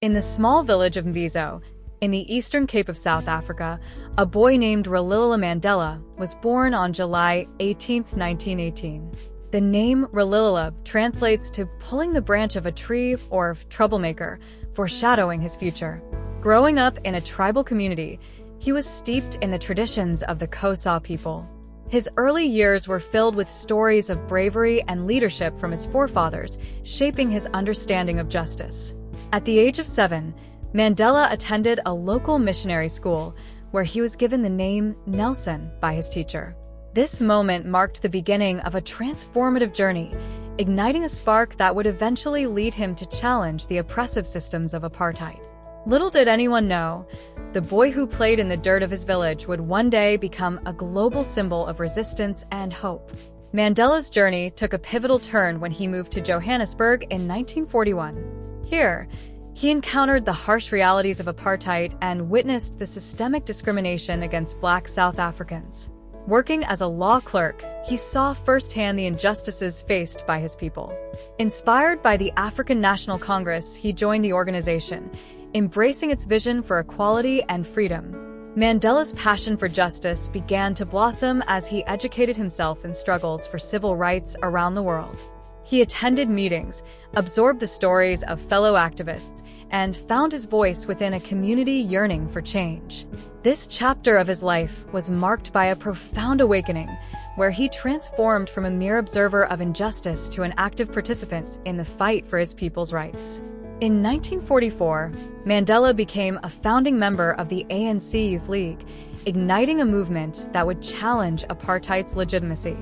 In the small village of Mvizo, in the eastern Cape of South Africa, a boy named Nelson Mandela was born on July 18, 1918. The name Relilila translates to pulling the branch of a tree or troublemaker, foreshadowing his future. Growing up in a tribal community, he was steeped in the traditions of the Xhosa people. His early years were filled with stories of bravery and leadership from his forefathers, shaping his understanding of justice. At the age of 7, Mandela attended a local missionary school where he was given the name Nelson by his teacher. This moment marked the beginning of a transformative journey, igniting a spark that would eventually lead him to challenge the oppressive systems of apartheid. Little did anyone know, the boy who played in the dirt of his village would one day become a global symbol of resistance and hope. Mandela's journey took a pivotal turn when he moved to Johannesburg in 1941. Here, he encountered the harsh realities of apartheid and witnessed the systemic discrimination against Black South Africans. Working as a law clerk, he saw firsthand the injustices faced by his people. Inspired by the African National Congress, he joined the organization, embracing its vision for equality and freedom. Mandela's passion for justice began to blossom as he educated himself in struggles for civil rights around the world. He attended meetings, absorbed the stories of fellow activists, and found his voice within a community yearning for change. This chapter of his life was marked by a profound awakening, where he transformed from a mere observer of injustice to an active participant in the fight for his people's rights. In 1944, Mandela became a founding member of the ANC Youth League, igniting a movement that would challenge apartheid's legitimacy.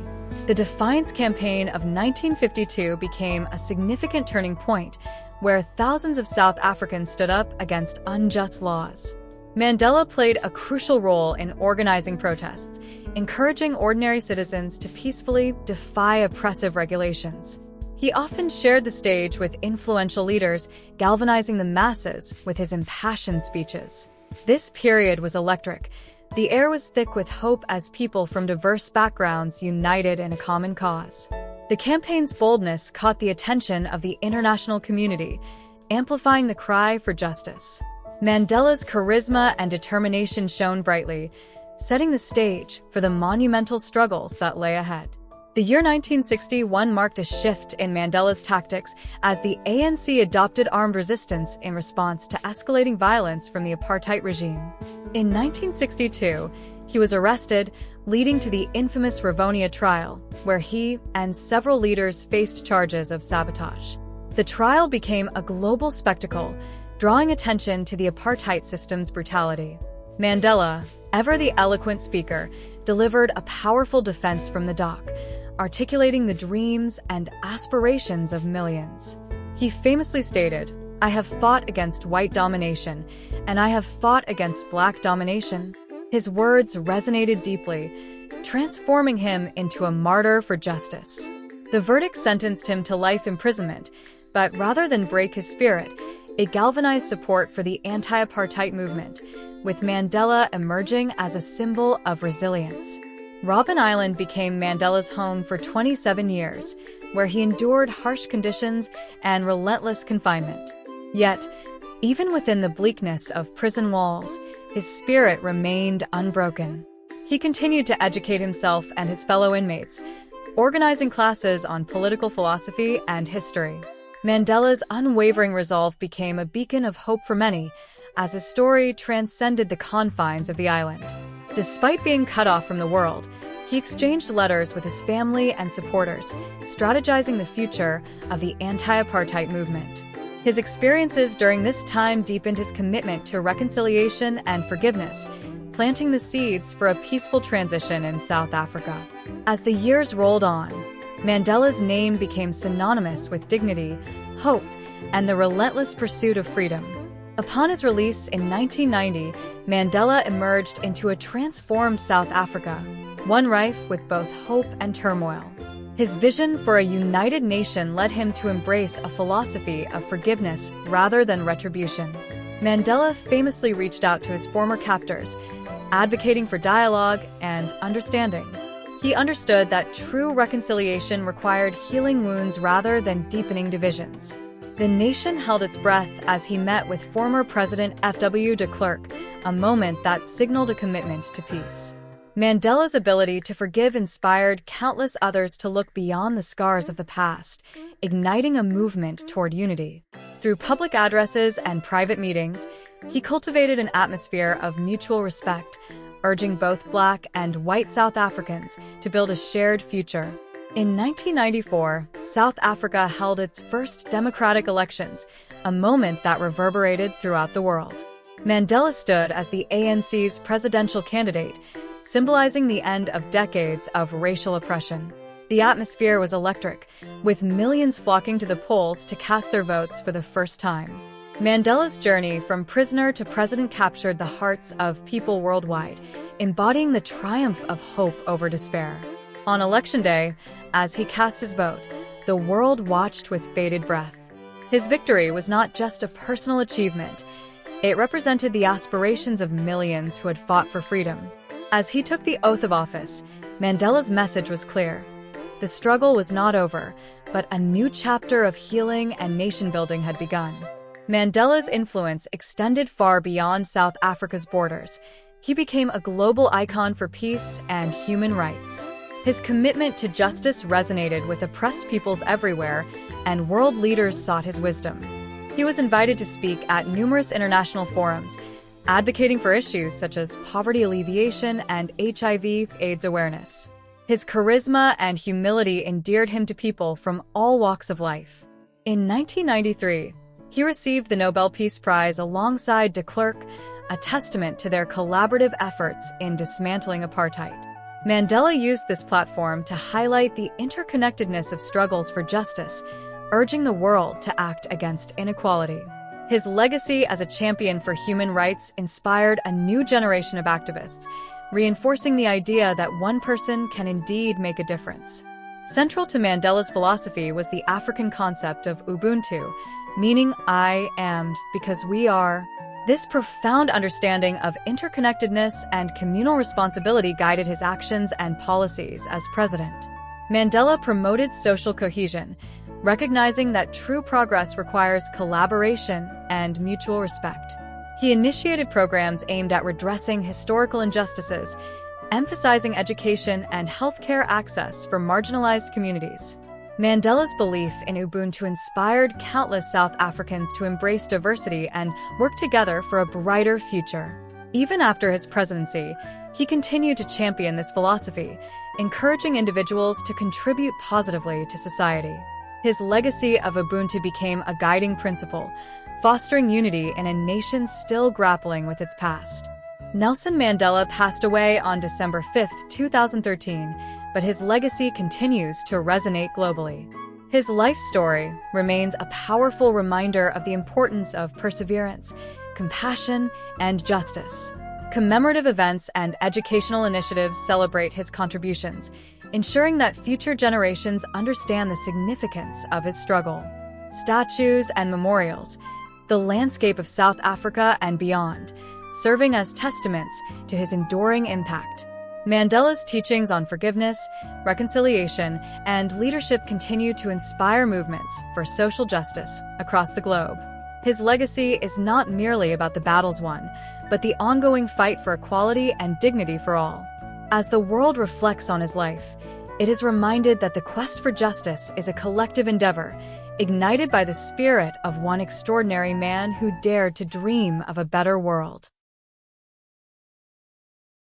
The Defiance Campaign of 1952 became a significant turning point, where thousands of South Africans stood up against unjust laws. Mandela played a crucial role in organizing protests, encouraging ordinary citizens to peacefully defy oppressive regulations. He often shared the stage with influential leaders, galvanizing the masses with his impassioned speeches. This period was electric. The air was thick with hope as people from diverse backgrounds united in a common cause. The campaign's boldness caught the attention of the international community, amplifying the cry for justice. Mandela's charisma and determination shone brightly, setting the stage for the monumental struggles that lay ahead. The year 1961 marked a shift in Mandela's tactics as the ANC adopted armed resistance in response to escalating violence from the apartheid regime. In 1962, he was arrested, leading to the infamous Rivonia trial, where he and several leaders faced charges of sabotage. The trial became a global spectacle, drawing attention to the apartheid system's brutality. Mandela, ever the eloquent speaker, delivered a powerful defense from the dock, articulating the dreams and aspirations of millions. He famously stated, "I have fought against white domination, and I have fought against Black domination." His words resonated deeply, transforming him into a martyr for justice. The verdict sentenced him to life imprisonment, but rather than break his spirit, it galvanized support for the anti-apartheid movement, with Mandela emerging as a symbol of resilience. Robben Island became Mandela's home for 27 years, where he endured harsh conditions and relentless confinement. Yet, even within the bleakness of prison walls, his spirit remained unbroken. He continued to educate himself and his fellow inmates, organizing classes on political philosophy and history. Mandela's unwavering resolve became a beacon of hope for many, as his story transcended the confines of the island. Despite being cut off from the world, he exchanged letters with his family and supporters, strategizing the future of the anti-apartheid movement. His experiences during this time deepened his commitment to reconciliation and forgiveness, planting the seeds for a peaceful transition in South Africa. As the years rolled on, Mandela's name became synonymous with dignity, hope, and the relentless pursuit of freedom. Upon his release in 1990, Mandela emerged into a transformed South Africa, one rife with both hope and turmoil. His vision for a united nation led him to embrace a philosophy of forgiveness rather than retribution. Mandela famously reached out to his former captors, advocating for dialogue and understanding. He understood that true reconciliation required healing wounds rather than deepening divisions. The nation held its breath as he met with former President F.W. de Klerk, a moment that signaled a commitment to peace. Mandela's ability to forgive inspired countless others to look beyond the scars of the past, igniting a movement toward unity. Through public addresses and private meetings, he cultivated an atmosphere of mutual respect, urging both Black and white South Africans to build a shared future. In 1994, South Africa held its first democratic elections, a moment that reverberated throughout the world. Mandela stood as the ANC's presidential candidate, symbolizing the end of decades of racial oppression. The atmosphere was electric, with millions flocking to the polls to cast their votes for the first time. Mandela's journey from prisoner to president captured the hearts of people worldwide, embodying the triumph of hope over despair. On Election Day, as he cast his vote, the world watched with bated breath. His victory was not just a personal achievement, it represented the aspirations of millions who had fought for freedom. As he took the oath of office, Mandela's message was clear. The struggle was not over, but a new chapter of healing and nation-building had begun. Mandela's influence extended far beyond South Africa's borders. He became a global icon for peace and human rights. His commitment to justice resonated with oppressed peoples everywhere, and world leaders sought his wisdom. He was invited to speak at numerous international forums, advocating for issues such as poverty alleviation and HIV/AIDS awareness. His charisma and humility endeared him to people from all walks of life. In 1993, he received the Nobel Peace Prize alongside de Klerk, a testament to their collaborative efforts in dismantling apartheid. Mandela used this platform to highlight the interconnectedness of struggles for justice, urging the world to act against inequality. His legacy as a champion for human rights inspired a new generation of activists, reinforcing the idea that one person can indeed make a difference. Central to Mandela's philosophy was the African concept of Ubuntu, meaning I am because we are. This profound understanding of interconnectedness and communal responsibility guided his actions and policies as president. Mandela promoted social cohesion, recognizing that true progress requires collaboration and mutual respect. He initiated programs aimed at redressing historical injustices, emphasizing education and healthcare access for marginalized communities. Mandela's belief in Ubuntu inspired countless South Africans to embrace diversity and work together for a brighter future. Even after his presidency, he continued to champion this philosophy, encouraging individuals to contribute positively to society. His legacy of Ubuntu became a guiding principle, fostering unity in a nation still grappling with its past. Nelson Mandela passed away on December 5, 2013, but his legacy continues to resonate globally. His life story remains a powerful reminder of the importance of perseverance, compassion, and justice. Commemorative events and educational initiatives celebrate his contributions, ensuring that future generations understand the significance of his struggle. Statues and memorials, the landscape of South Africa and beyond, serving as testaments to his enduring impact. Mandela's teachings on forgiveness, reconciliation, and leadership continue to inspire movements for social justice across the globe. His legacy is not merely about the battles won, but the ongoing fight for equality and dignity for all. As the world reflects on his life, it is reminded that the quest for justice is a collective endeavor, ignited by the spirit of one extraordinary man who dared to dream of a better world.